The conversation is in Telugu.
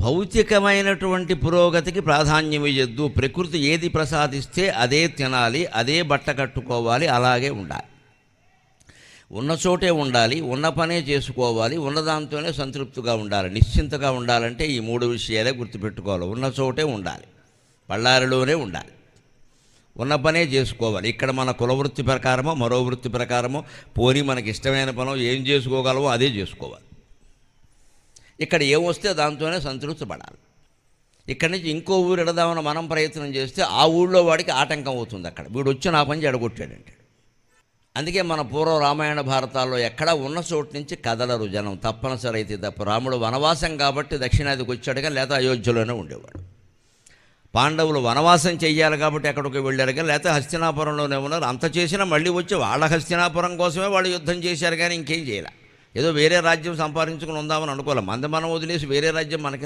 భౌతికమైనటువంటి పురోగతికి ప్రాధాన్యం ఇవ్వద్దు. ప్రకృతి ఏది ప్రసాదిస్తే అదే తినాలి, అదే బట్ట కట్టుకోవాలి, అలాగే ఉండాలి. ఉన్న చోటే ఉండాలి, ఉన్న పనే చేసుకోవాలి, ఉన్నదాంతోనే సంతృప్తిగా ఉండాలి. నిశ్చింతగా ఉండాలంటే ఈ 3 విషయాలే గుర్తుపెట్టుకోవాలి. ఉన్న చోటే ఉండాలి, బళ్ళారిలోనే ఉండాలి, ఉన్న పనే చేసుకోవాలి. ఇక్కడ మన కులవృత్తి ప్రకారమో మరో వృత్తి ప్రకారమో పోనీ మనకి ఇష్టమైన పనో ఏం చేసుకోగలమో అదే చేసుకోవాలి. ఇక్కడ ఏమొస్తే దాంతోనే సంతృప్తి పడాలి. ఇక్కడి నుంచి ఇంకో ఊరు ఎడదామని మనం ప్రయత్నం చేస్తే ఆ ఊళ్ళో వాడికి ఆటంకం అవుతుంది. అక్కడ వీడు వచ్చి నా పని చెడగొట్టాడంటాడు. అందుకే మన పూర్వ రామాయణ భారతాల్లో ఎక్కడ ఉన్న చోటు నుంచి కదలరు జనం, తప్పనిసరి అయితే తప్ప. రాముడు వనవాసం కాబట్టి దక్షిణాదికి వచ్చాడుగా, లేదా అయోధ్యలోనే ఉండేవాడు. పాండవులు వనవాసం చెయ్యాలి కాబట్టి ఎక్కడికి వెళ్ళారుగా, లేకపోతే హస్తినాపురంలోనే ఉన్నారు. అంత చేసినా మళ్ళీ వచ్చి వాళ్ళ హస్తినాపురం కోసమే వాళ్ళు యుద్ధం చేశారు, కానీ ఇంకేం చేయాలి. ఏదో వేరే రాజ్యం సంపాదించుకుని ఉందామని అనుకోవాలి. మనం వదిలేసి వేరే రాజ్యం మనకి